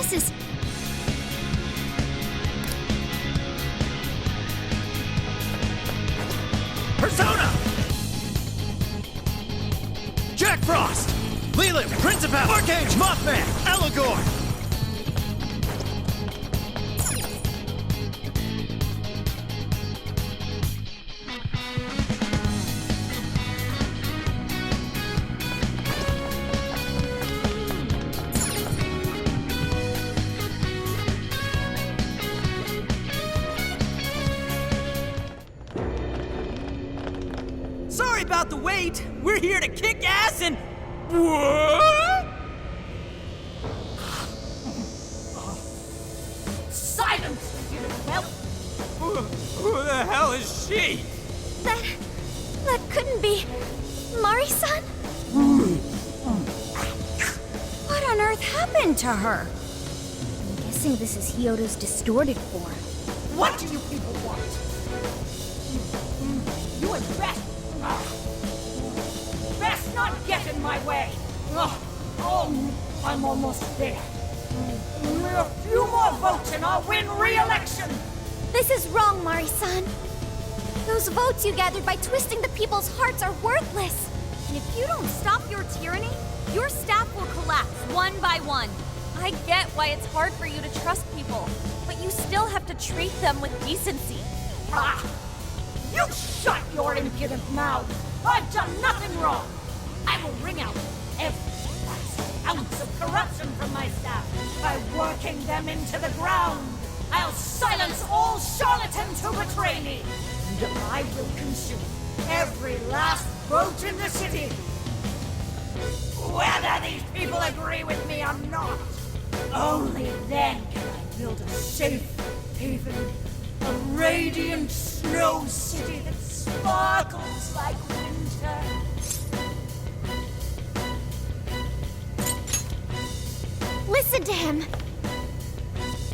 This is... Persona! Jack Frost! Leland, Principal, Archangel, Mothman, Allegor! Sorry about the wait. We're here to kick ass and... What? Silence, you whelp! Who the hell is she? That couldn't be... Mari-san? What on earth happened to her? I'm guessing this is Hyodo's distorted form. What do you people want? You and Beth... Best not get in my way! Oh, I'm almost there. A few more votes and I'll win re-election! This is wrong, Mari-san. Those votes you gathered by twisting the people's hearts are worthless. And if you don't stop your tyranny, your staff will collapse one by one. I get why it's hard for you to trust people, but you still have to treat them with decency. Ah! You shut your impudent mouth! I've done nothing wrong! I will wring out every last ounce of corruption from my staff by working them into the ground! I'll silence all charlatans who betray me! And I will consume every last vote in the city! Whether these people agree with me or not! Only then can I build a safe haven, a radiant snow city that sparkles like winter. Listen to him.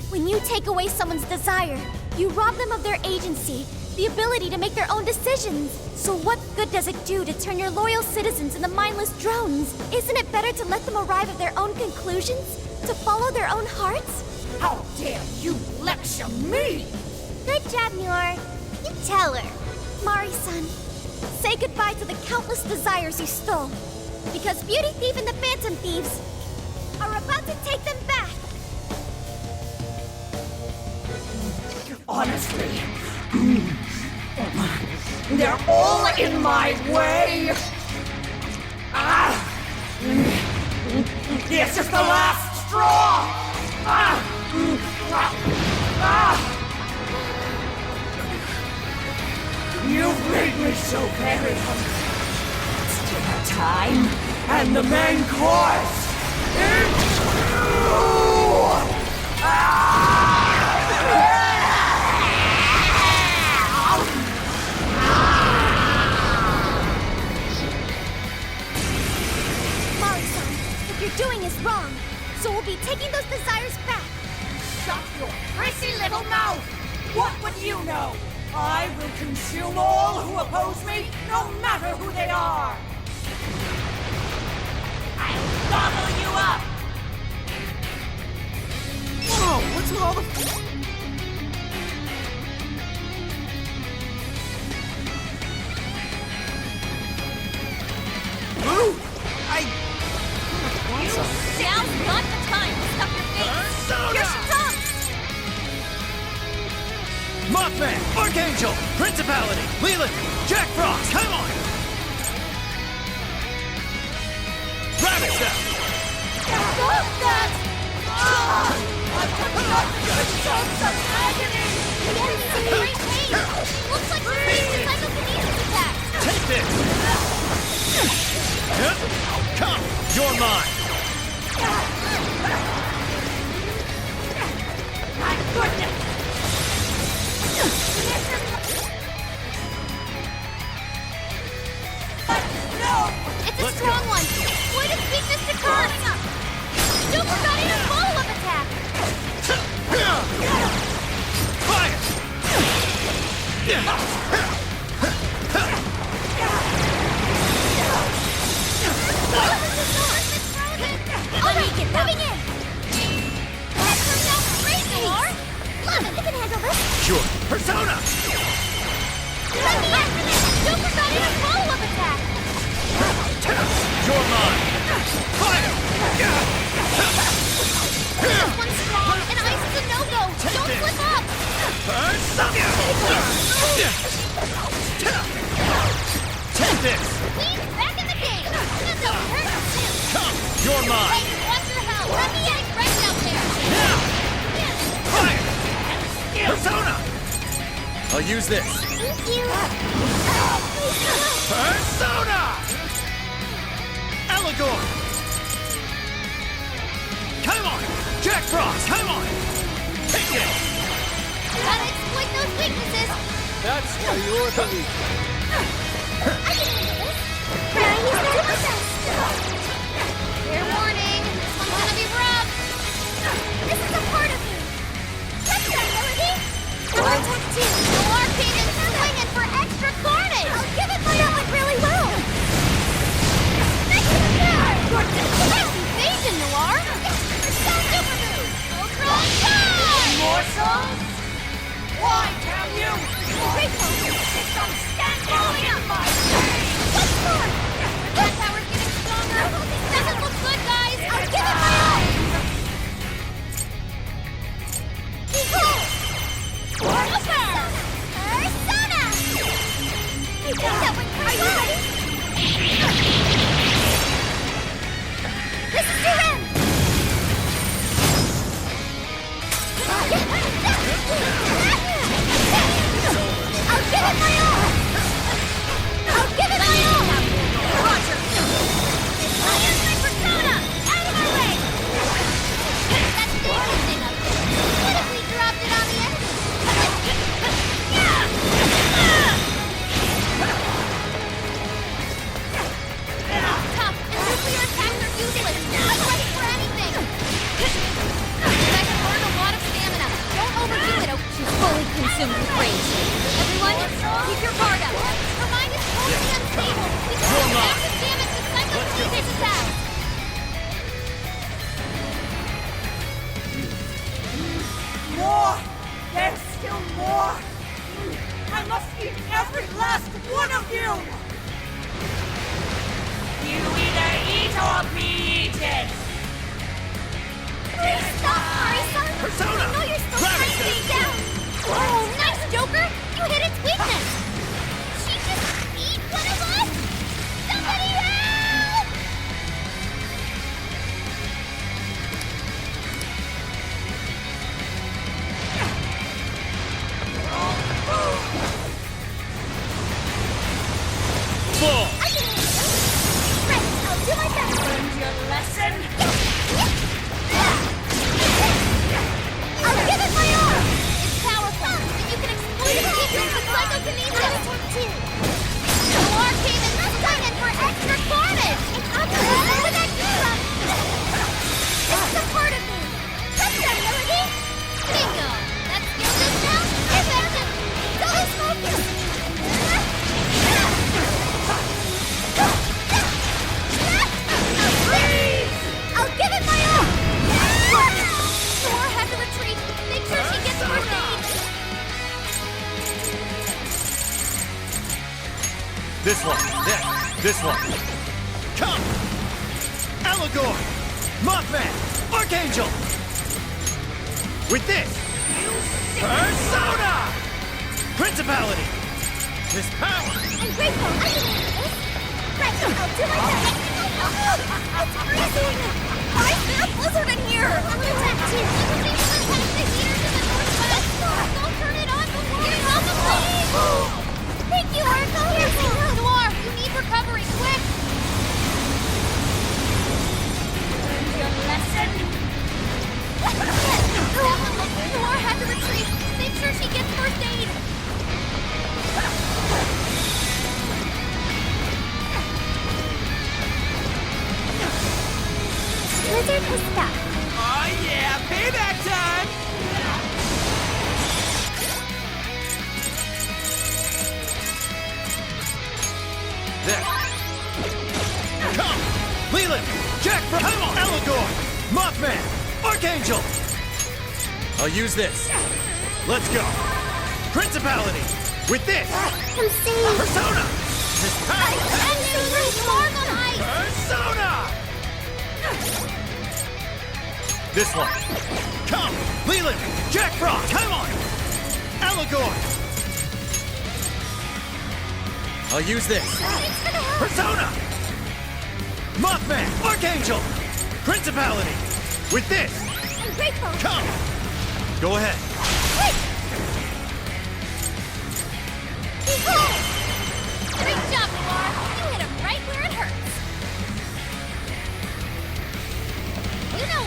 When you take away someone's desire, you rob them of their agency, the ability to make their own decisions. So what good does it do to turn your loyal citizens into mindless drones? Isn't it better to let them arrive at their own conclusions? To follow their own hearts? How dare you lecture me! Good job, Muir. You tell her. Mari-san, say goodbye to the countless desires you stole. Because Beauty Thief and the Phantom Thieves are about to take them back. Honestly, they're all in my way! This is the last straw! You've made me so very hungry. It's dinner time, and the main course is Mari-san, what you're doing is wrong. So we'll be taking those desires back. Shut your prissy little mouth! What would you know? I will consume all who oppose me, no matter who they are! I'll gobble you up! Whoa, what's with all the... Blue! Now's not the time to stuff your face. Persona! Here she comes! Mothman, Archangel, Principality, Leland, Jack Frost, come on! Ravage them! Stop that! I've got such agony! Yes, great pain. Looks like she's facing psychokinesis attacks. Take this! Come, you're mine! My goodness! No! It's a strong one. What is weakness to cause? Super got in a follow-up attack. Fire! I'll use this. Thank you. Persona! Allegor! Come on! Jack Frost, come on! Take it! Gotta exploit those weaknesses. That's why you're the leader. I can handle this. Trying to do my best. Fair warning, this one's gonna be rough. This is a part of me. Touch that, Melody. Come on, touch two. Noir came in swinging for extra carnage. I'll give it my all. That went really well. Next to the power. Nice evasion, Noir. Super move. Ultron time. Morsels? Why, damn you? Great focus. It's some standing in my face! What's more? That power's getting stronger. Doesn't look good, guys. I'll give it my all. Behold! Persona! You think that went pretty well? This is your end! I'll give it my all! I'll give it my all! Roger! Here's my persona! Out of my way! That's the easy thing up there. What if we dropped it on the enemy? Tough, and nuclear attacks are useless. I'm ready for anything. That can burn a lot of stamina. Don't overdo it, oh, she's fully consumed with rage. Everyone, keep your guard up. Her mind is totally unstable. We can do massive damage with psychokinesis attacks. More! There's still more! I must eat every last one of you! You either eat or be eaten! Please stop, Mariko! Persona! I know you're still Grab trying it! to stay down! Oh, nice, Joker! You hit its weakness! She just eat one of us? Somebody help! Full! I can handle this! Right, I'll do my best! Learned your lesson? I'll give it my all! It's powerful, and you can exploit its weakness with psychokinesis! Noir came in swinging for extra carnage! And I'm gonna listen to that drum! This is a part of me! Touch that, Melody! Bingo! That skill just now? Effective! Double focus! I'll give it my all! Noir had to retreat. Make sure she gets first aid. This one, this one. Come! Allegor! Mothman! Archangel! With this! Persona! Principality! This power! I'm grateful. I can handle this. Right, I'll do my best. It's freezing. Why is there a blizzard in here? I'll attack too. People attack the heaters in the northwest. Don't turn it on before you help them leave. Thank you, Mariko. Here's the Noir. You need recovery, quick. Learned your lesson? Noir had to retreat. Make sure she gets first aid. Blizzard has stopped. Oh yeah, payback time! There! Come! Leland! Jack Frost! Come on! Allegor! Mothman! Archangel! I'll use this. Let's go! Principality! With this! Come see. Persona! This power! Absolute mark on ice. Persona! This one. Come! Leland! Jack Frost! Come on! Allegor! I'll use this. Thanks for the help. Persona! Mothman! Archangel! Principality! With this! I'm grateful. Come! Go ahead. Quick!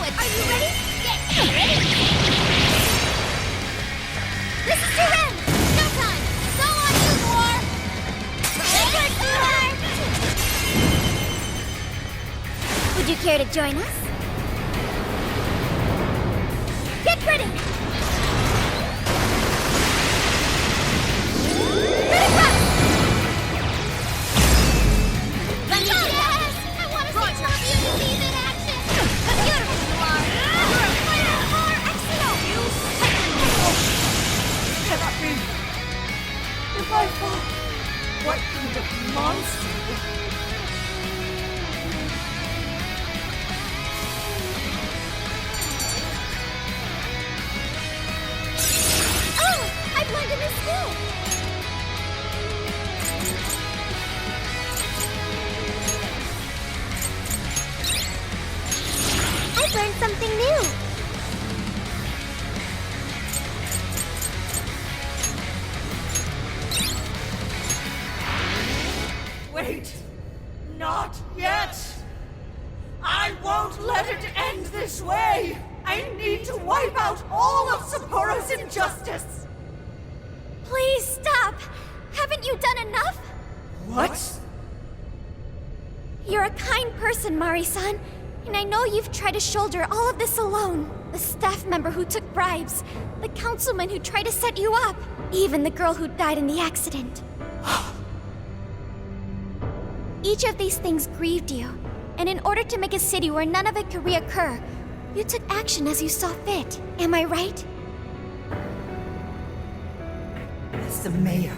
it! Are you ready? Get ready! This is your end! No time! Go on, you war! Liquid sword! Would you care to join us? Get ready! Mariko! Let's go! Yes! I want to see more beauty in action! Beautiful you are! More excellent! You second cannot be. If I fall, what kind of monster? Oh! I learned a new skill! I've learned something new! Wait, not yet. I won't let it end this way. I need to wipe out all of Sapporo's injustice. Please stop! Haven't you done enough? What? You're a kind person, Mari-san, and I know you've tried to shoulder all of this alone. The staff member who took bribes, the councilman who tried to set you up, even the girl who died in the accident. Each of these things grieved you, and in order to make a city where none of it could reoccur, you took action as you saw fit. Am I right? As the mayor,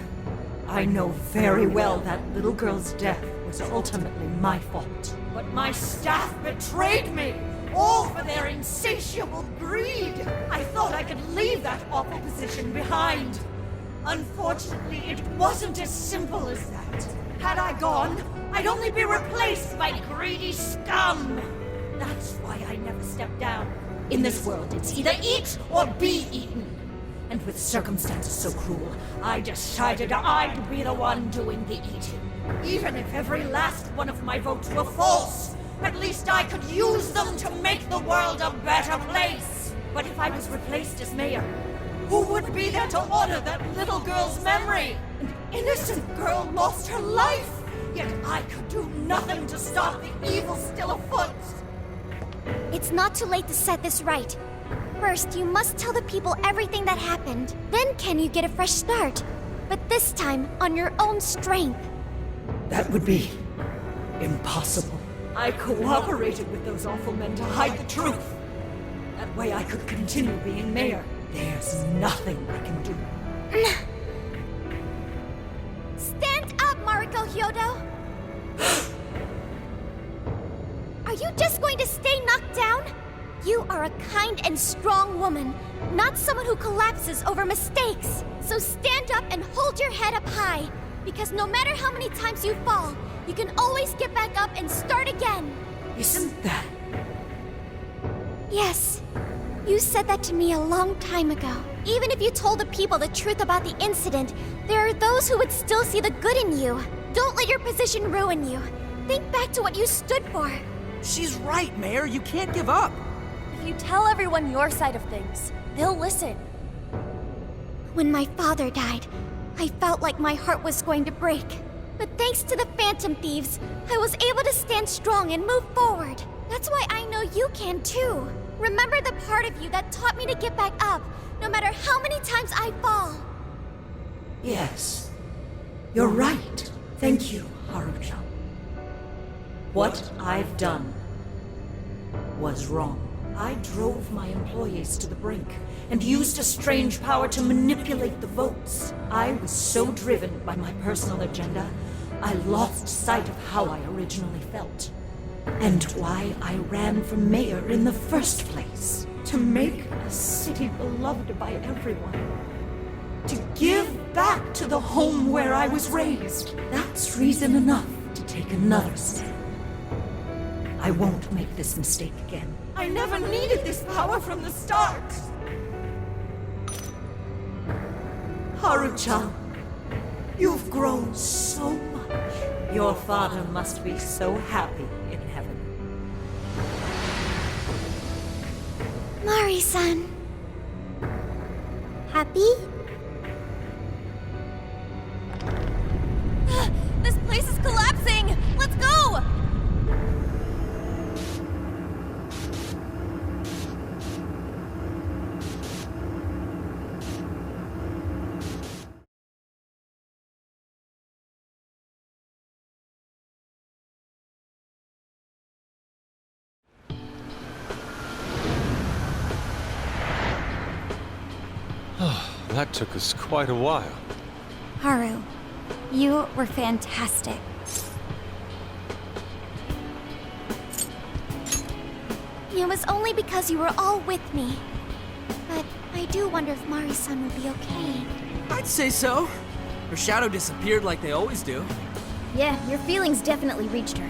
I know very well that little girl's death was ultimately my fault. But my staff betrayed me, all for their insatiable greed. I thought I could leave that awful position behind. Unfortunately, it wasn't as simple as that. Had I gone, I'd only be replaced by greedy scum. That's why I never stepped down. In this world, it's either eat or be eaten. And with circumstances so cruel, I decided I'd be the one doing the eating. Even if every last one of my votes were false, at least I could use them to make the world a better place. But if I was replaced as mayor, who would be there to honor that little girl's memory? An innocent girl lost her life, yet I could do nothing to stop the evil still afoot. It's not too late to set this right. First, you must tell the people everything that happened. Then can you get a fresh start? But this time, on your own strength. That would be impossible. I cooperated with those awful men to hide the truth. That way I could continue being mayor. There's nothing I can do. Stand up, Mariko Hyodo! Are you just going to stay knocked down? You are a kind and strong woman, not someone who collapses over mistakes. So stand up and hold your head up high, because no matter how many times you fall, you can always get back up and start again. Isn't that... Yes. You said that to me a long time ago. Even if you told the people the truth about the incident, there are those who would still see the good in you. Don't let your position ruin you. Think back to what you stood for. She's right, Mayor. You can't give up. If you tell everyone your side of things, they'll listen. When my father died, I felt like my heart was going to break. But thanks to the Phantom Thieves, I was able to stand strong and move forward. That's why I know you can too. Remember the part of you that taught me to get back up, no matter how many times I fall. Yes. You're right. Thank you, Haruchan. What I've done was wrong. I drove my employees to the brink and used a strange power to manipulate the votes. I was so driven by my personal agenda, I lost sight of how I originally felt. And why I ran for mayor in the first place. To make a city beloved by everyone. To give back to the home where I was raised. That's reason enough to take another step. I won't make this mistake again. I never needed this power from the start. Haruchan, you've grown so much. Your father must be so happy in heaven. Mari-san. Happy? This place is collapsing! Let's go! That took us quite a while. Haru, you were fantastic. It was only because you were all with me. But I do wonder if Mari-san will be okay. I'd say so. Her shadow disappeared like they always do. Yeah, your feelings definitely reached her.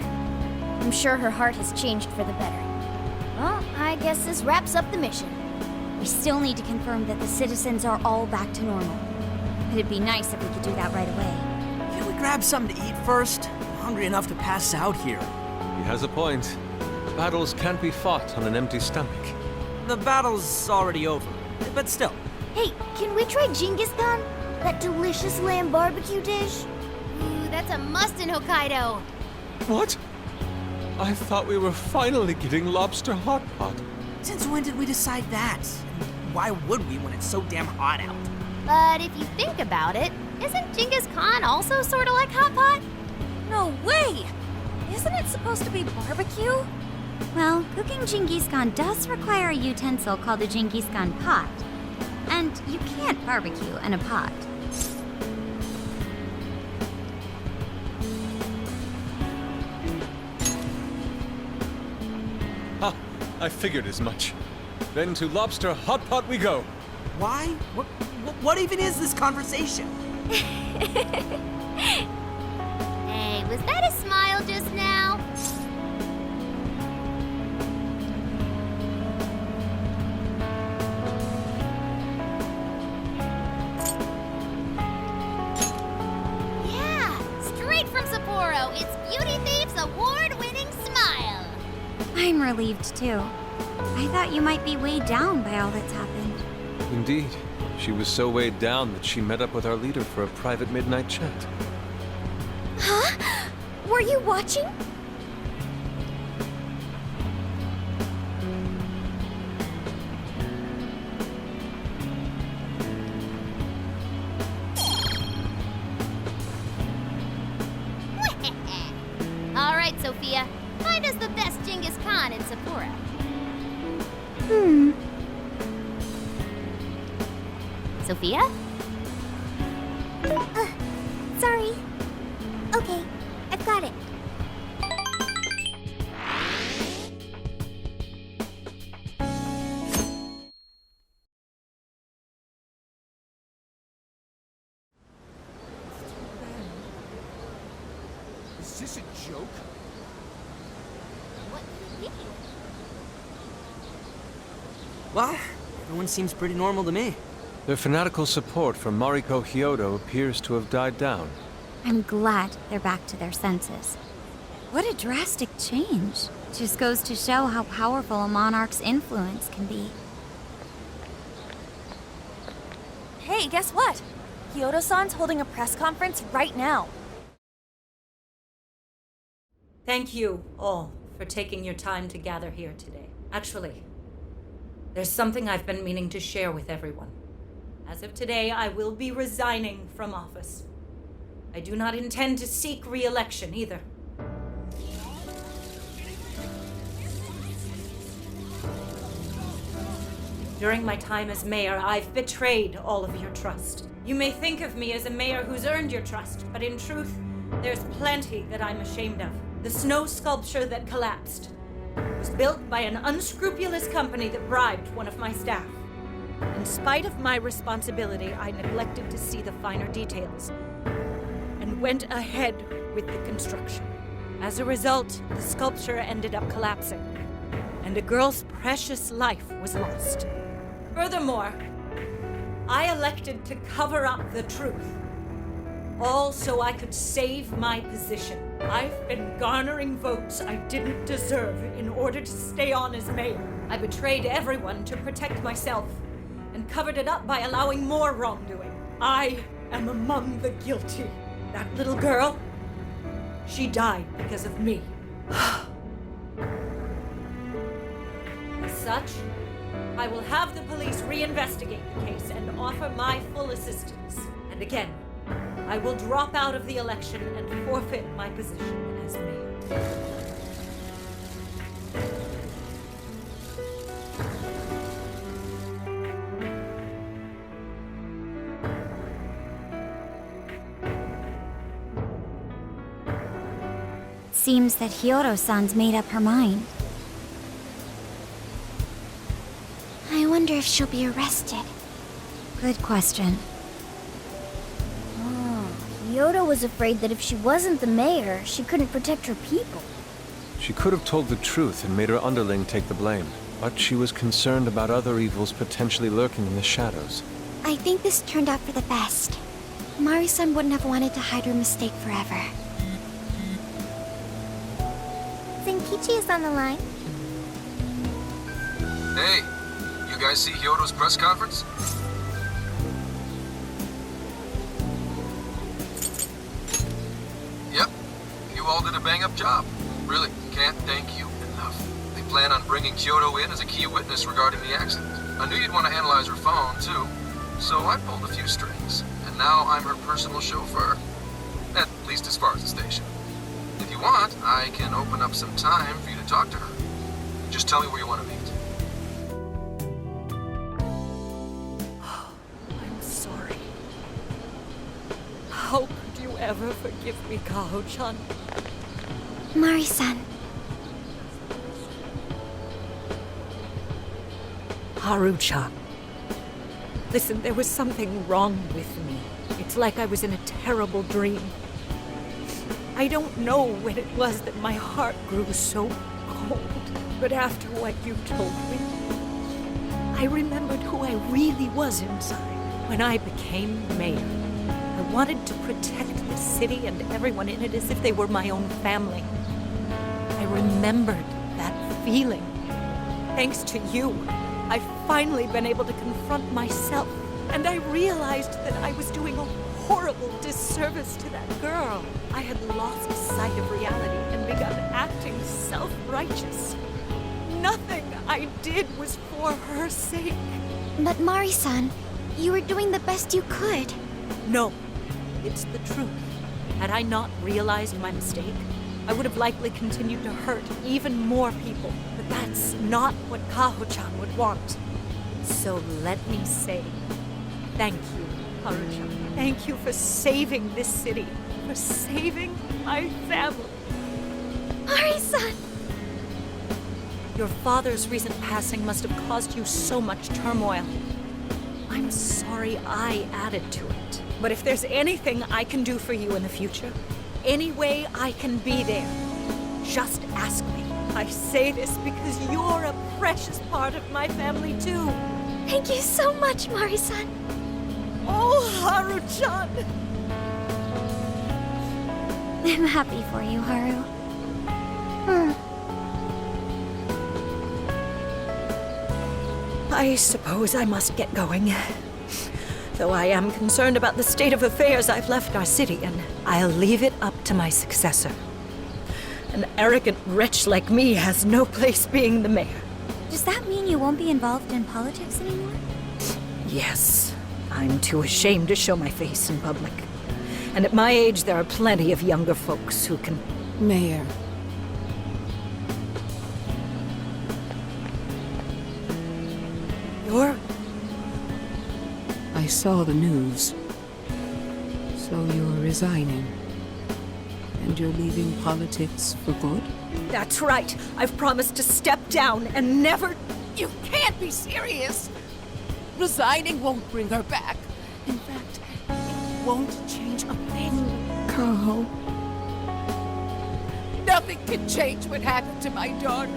I'm sure her heart has changed for the better. Well, I guess this wraps up the mission. We still need to confirm that the citizens are all back to normal. It'd be nice if we could do that right away. Can we grab something to eat first? I'm hungry enough to pass out here. He has a point. Battles can't be fought on an empty stomach. The battle's already over, but still. Hey, can we try Genghis Khan? That delicious lamb barbecue dish? Ooh, that's a must in Hokkaido. What? I thought we were finally getting lobster hot pot. Since when did we decide that? Why would we when it's so damn hot out? But if you think about it, isn't Genghis Khan also sort of like hot pot? No way! Isn't it supposed to be barbecue? Well, cooking Genghis Khan does require a utensil called a Genghis Khan pot. And you can't barbecue in a pot. Ha! I figured as much. Then to lobster hot pot we go. Why? What even is this conversation? Hey, was that a smile just now? Yeah, straight from Sapporo, it's Beauty Thief's award-winning smile. I'm relieved too. I thought you might be weighed down by all that's happened. Indeed. She was so weighed down that she met up with our leader for a private midnight chat. Huh? Were you watching? All right, Sophia. Find us the best Genghis Khan in Sapporo. Sophia? Sorry. Okay, I've got it. Is this a joke? What could it be? Well, everyone seems pretty normal to me. Their fanatical support for Mariko Hyodo appears to have died down. I'm glad they're back to their senses. What a drastic change. Just goes to show how powerful a monarch's influence can be. Hey, guess what? Kyoto-san's holding a press conference right now. Thank you all for taking your time to gather here today. Actually, there's something I've been meaning to share with everyone. As of today, I will be resigning from office. I do not intend to seek re-election either. During my time as mayor, I've betrayed all of your trust. You may think of me as a mayor who's earned your trust, but in truth, there's plenty that I'm ashamed of. The snow sculpture that collapsed was built by an unscrupulous company that bribed one of my staff. In spite of my responsibility, I neglected to see the finer details and went ahead with the construction. As a result, the sculpture ended up collapsing, and a girl's precious life was lost. Furthermore, I elected to cover up the truth, all so I could save my position. I've been garnering votes I didn't deserve in order to stay on as mayor. I betrayed everyone to protect myself, and covered it up by allowing more wrongdoing. I am among the guilty. That little girl, she died because of me. As such, I will have the police reinvestigate the case and offer my full assistance. And again, I will drop out of the election and forfeit my position as mayor. Seems that Hiyoro-san's made up her mind. I wonder if she'll be arrested. Good question. Hiyoro was afraid that if she wasn't the mayor, she couldn't protect her people. She could have told the truth and made her underling take the blame, but she was concerned about other evils potentially lurking in the shadows. I think this turned out for the best. Mari-san wouldn't have wanted to hide her mistake forever. Zenkichi is on the line. Hey, you guys see Hyoto's press conference? Yep, you all did a bang-up job. Really, can't thank you enough. They plan on bringing Kyoto in as a key witness regarding the accident. I knew you'd want to analyze her phone, too, so I pulled a few strings. And now I'm her personal chauffeur. At least as far as the station. If you want, I can open up some time for you to talk to her. Just tell me where you want to meet. I'm sorry. How could you ever forgive me, Kaho-chan? Mari-san. Haru-chan. Listen, there was something wrong with me. It's like I was in a terrible dream. I don't know when it was that my heart grew so cold, but after what you told me, I remembered who I really was inside. When I became mayor, I wanted to protect the city and everyone in it as if they were my own family. I remembered that feeling. Thanks to you, I've finally been able to confront myself, and I realized that I was doing a horrible disservice to that girl. I had lost sight of reality and begun acting self-righteous. Nothing I did was for her sake. But Mari-san, you were doing the best you could. No, it's the truth. Had I not realized my mistake, I would have likely continued to hurt even more people. But that's not what Kaho-chan would want. So let me say, thank you, Haru-chan. Thank you for saving this city, for saving my family. Mari-san! Your father's recent passing must have caused you so much turmoil. I'm sorry I added to it. But if there's anything I can do for you in the future, any way I can be there, just ask me. I say this because you're a precious part of my family too. Thank you so much, Mari-san. Oh, Haru-chan! I'm happy for you, Haru. I suppose I must get going. Though I am concerned about the state of affairs I've left our city, and I'll leave it up to my successor. An arrogant wretch like me has no place being the mayor. Does that mean you won't be involved in politics anymore? Yes. I'm too ashamed to show my face in public. And at my age, there are plenty of younger folks who can... Mayor. You're... I saw the news. So you're resigning. And you're leaving politics for good? That's right. I've promised to step down and never... You can't be serious! Resigning won't bring her back. In fact, it won't change a thing. Kaho. Nothing can change what happened to my daughter.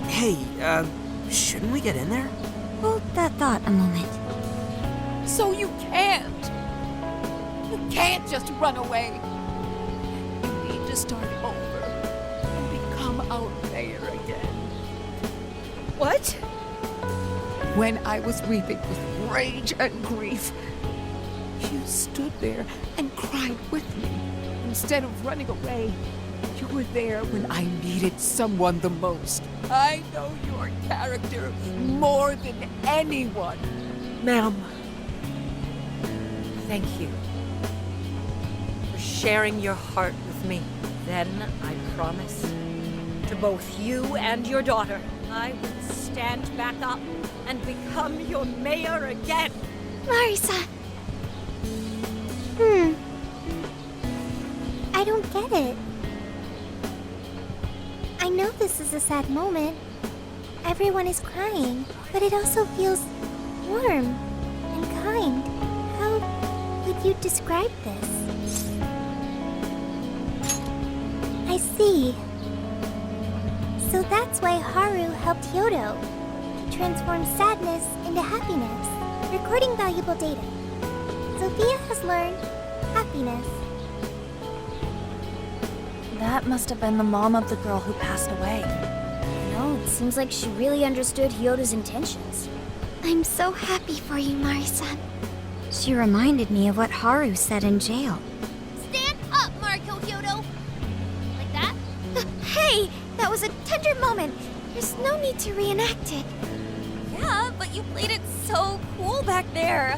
Hey, shouldn't we get in there? Hold that thought a moment. So you can't. You can't just run away. You need to start over and become our mayor again. What? when I was weeping with rage and grief, you stood there and cried with me. Instead of running away, you were there when I needed someone the most. I know your character more than anyone. Ma'am, thank you for sharing your heart with me. Then I promise to both you and your daughter, I will stand back up and become your mayor again. Marisa. I don't get it. I know this is a sad moment. Everyone is crying, but it also feels warm and kind. How would you describe this? I see. So that's why Haru helped Hyodo to transform sadness into happiness, recording valuable data. Sophia has learned happiness. That must have been the mom of the girl who passed away. No, it seems like she really understood Hyodo's intentions. I'm so happy for you, Marisa. She reminded me of what Haru said in jail. Stand up, Mariko Hyodo! Like that? Hey! That was a tender moment. There's no need to reenact it. Yeah, but you played it so cool back there.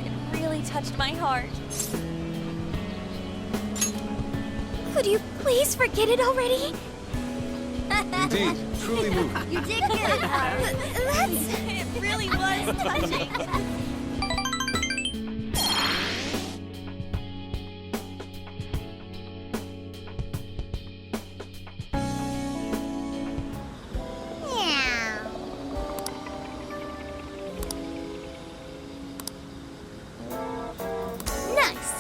It really touched my heart. Could you please forget it already? Indeed, truly moving. You did good, Haru. It really was touching. Nice.